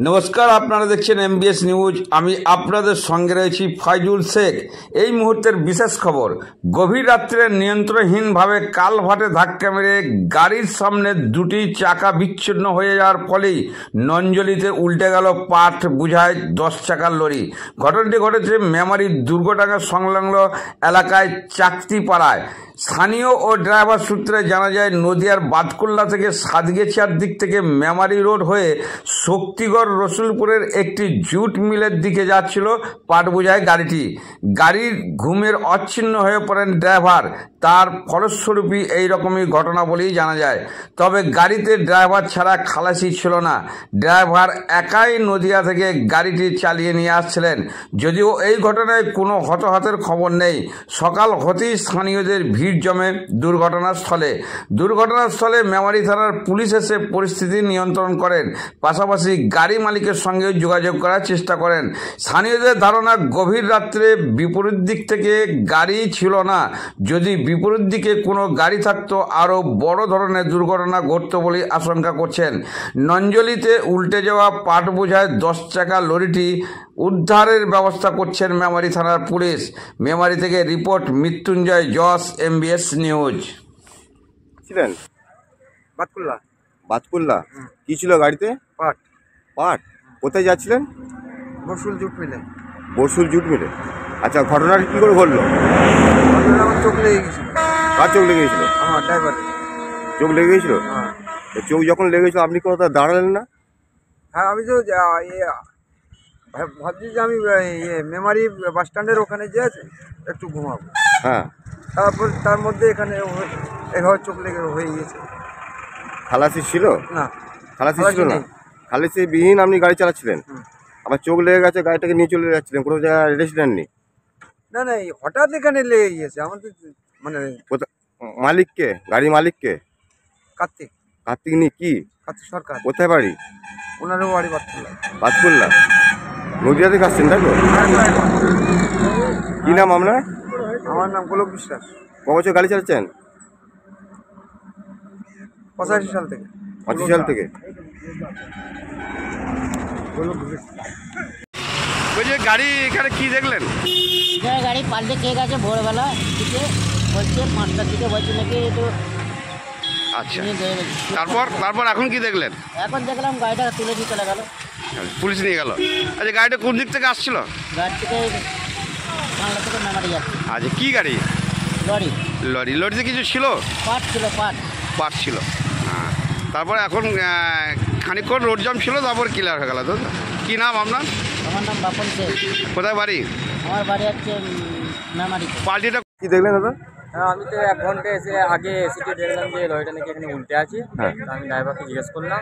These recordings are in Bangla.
নমস্কার, আপনারা দেখছেন এমবিএস নিউজ। আমি আপনাদের সঙ্গে রয়েছি ফাইজুল শেখ। এই মুহূর্তের বিশেষ খবর, গভীর রাত্রে নিয়ন্ত্রণহীনভাবে কালভার্টে ধাক্কা মেরে গাড়ির সামনে দুটি চাকা বিচ্ছিন্ন হয়ে যাওয়ার ফলেই নঞ্জলিতে উল্টে গেল পাট বোঝাই 10 চাকার লরি। ঘটনাটি ঘটেছে মেমারির দুর্গডাঙ্গা সংলগ্ন এলাকায় চাকতিপাড়ায়। স্থানীয় ও ড্রাইভার সূত্রে জানা যায়, নদিয়ার বাতকুল্লা থেকে সাতগেছিয়ার দিক থেকে মেমারি রোড হয়ে শক্তিগড় রসুলপুরের একটি জুট মিলের দিকে যাচ্ছিল পাট বোঝাই গাড়িটি। গাড়ির ঘুমের অচ্ছিন্ন হয়ে পড়েন ড্রাইভার। তার ফলস্বরূপই এই রকমই ঘটনা বলেই জানা যায়। তবে গাড়িতে ড্রাইভার ছাড়া খালাসি ছিল না। ড্রাইভার একাই নদিয়া থেকে গাড়িটি চালিয়ে নিয়ে আসছিলেন। যদিও এই ঘটনায় কোনো হতাহতের খবর নেই। সকাল হতেই স্থানীয়দের ভিড় জমে দুর্ঘটনাস্থলে মেমারি থানার পুলিশ এসে পরিস্থিতি নিয়ন্ত্রণ করেন। পাশাপাশি গাড়ি মালিকের সঙ্গে যোগাযোগ করার চেষ্টা করেন। স্থানীয়দের ধারণা, গভীর রাত্রে বিপরীত দিক থেকে গাড়ি ছিল না। যদি বিপরীত দিকে কোনো গাড়ি থাকতো আরও বড় ধরনের দুর্ঘটনা ঘটত বলে আশঙ্কা করছেন। নঞ্জলিতে উল্টে যাওয়া পাট বোঝাই 10 চাকা লরিটি উদ্ধারের ব্যবস্থা করছেন মেমারি থানার পুলিশ। মেমারি থেকে রিপোর্ট মৃত্যুঞ্জয় যশ, এমবিএস নিউজ। ছিলেন বাতকুল্লা কি ছিল গাড়িতে? পাট। কোথায় যাচ্ছিলেন? বরসুল জুট মিলে। আচ্ছা, ঘটনাটা কি করে ঘটলো? আমার চোখ লেগে গেছিল। কার চোখ লেগে গেছিল? আমার ড্রাইভারের চোখ লেগে গেছিল। হ্যাঁ। চোখ যখন লেগেছিল আপনি কোথাও দাঁড়ালেন না? হ্যাঁ, আমি তো ভাবছি যে আমি মেমারি বাস স্ট্যান্ডের ওখানে যে একটু ঘুমাবো। হ্যাঁ। তারপর তার মধ্যে এখানে এভাবে চোখ লেগে হয়ে গেছে। খালাসি ছিল না, খালাসি ছিল না। খালাসি বিহীন আপনি গাড়ি চালাচ্ছিলেন, আবার চোখ লেগে গেছে, গাড়িটাকে নিয়ে চলে যাচ্ছিলেন, কোনো জায়গায় রেস্ট নেননি? না, হঠাৎ এখানে লেগে গিয়েছে আমাদের। মানে মালিককে, গাড়ির মালিককে? কার্তিক সরকার। কোথায় বাড়ি? ওনারও বাড়ি বাতকুল্লা। নদিয়া থেকে আসছেন তাই তো? কি নাম আপনার? আমার নাম গোলক বিশ্বাস। ক বছর গাড়ি চালাচ্ছেন? 85 সাল থেকে। 85 সাল থেকে। গাড়ি এখানে কি দেখলেন? গাড়ি পাল্টে খেয়ে গেছে ভোরবেলা দিকে, বলছে 5টার দিকে, বলছে নাকি একটু। আচ্ছা, তারপর এখন কি দেখলেন? এখন দেখলাম গাড়িটা তুলে দিয়ে চলে গেল, পুলিশ নিয়ে গেল। আচ্ছা, গাড়িটা কোন দিক থেকে আসছিল? গাড়ি থেকে বাংলা থেকে মেমারি যাচ্ছে। আচ্ছা, কি গাড়ি? লরিতে কিছু ছিল? পাট ছিল। হ্যাঁ, তারপরে এখন খানিকক্ষণ রোড জাম ছিল, তারপর ক্লিয়ার হয়ে গেল। তো কি নাম আপনার? আমার নাম বাপন শেখ। কোথায় বাড়ি? আমার বাড়ি হচ্ছে মেমারি। পার্টিটা কি দেখলেন দাদা? হ্যাঁ, আমি তো 1 ঘন্টা আগে এসিতে দেখলাম যে লরিটা নাকি এখানে উল্টে আছে। আমি ড্রাইভারকে জিজ্ঞেস করলাম,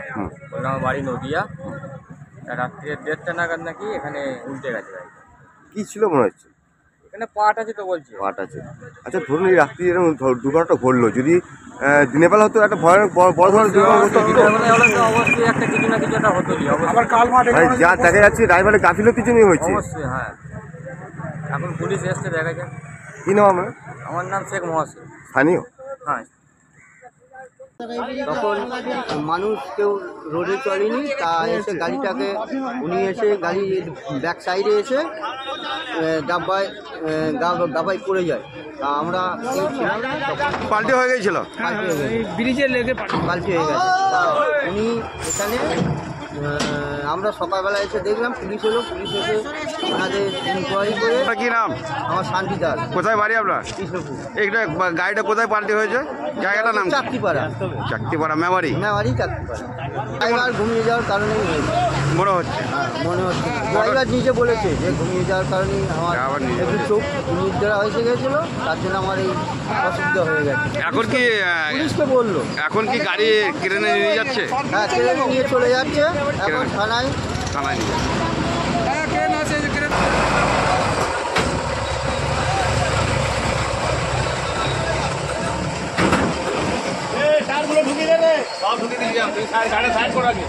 বললাম আমার বাড়ি নদিয়া। রাত্রে 1:30টা নাগাদ নাকি এখানে উল্টে গেছে গাড়ি। কি ছিল মনে হচ্ছে? এখানে পাট আছে তো বলছে। পাট আছে। আচ্ছা, ধরুন এই রাত্রি এরকম দুর্ঘটনাটা ঘটলো, যদি দিনের বেলা হতো একটা ভয়ানক বড় ধরনের দুর্ঘটনা হতো। অবশ্যই একটা কিছু না কিছু একটা হতো। যা দেখা যাচ্ছে ড্রাইভারের গাফিলতির জন্যই হয়েছে। অবশ্যই, হ্যাঁ। এখন পুলিশ এসছে, দেখা যাক। কি নাম আপনার? আমার নাম শেখ মহাসিন। স্থানীয়? হ্যাঁ। তখন মানুষ কেউ রোডে চলেনি, তা এসে গাড়িটাকে উনি এসে গাড়ির ব্যাক সাইডে এসে গাবায় পড়ে যায়। তা আমরা পাল্টে হয়ে গেছিল, ব্রিজে লেগে পাল্টে হয়ে গেছে। তা উনি এখানে আমরা সকালবেলা এসে দেখলাম, পুলিশ এসে ওনাদের ইনকোয়ারি করে। কি নাম? আমার শান্তি দাস। কোথায় বাড়ি আপনার? কৃষ্ণপুর। এইটা গাড়িটা কোথায় পাল্টে হয়েছে? জায়গাটার নাম? চাকতিপাড়া, মেমারি। চাকতিপাড়া। ড্রাইভার ঘুমিয়ে যাওয়ার কারণেই হয়েছে মনে হচ্ছে। মনে হচ্ছে ড্রাইভার নিজে বলেছে যে ঘুমিয়ে যাওয়ার কারণেই আমার একটু চোখ নির্দেরা হয়ে গেছিল, তার জন্য আমার এই অসুবিধা হয়ে গেছে। এখন কি পুলিশকে বললো? এখন কি গাড়ি ক্রেনে নিয়ে যাচ্ছে? হ্যাঁ, ক্রেনে নিয়ে চলে যাচ্ছে। এখন থানায় নিয়ে যাচ্ছে। ঢুকিয়ে দেবে সব ঢুকিয়ে দিয়ে সাইড করে আগে।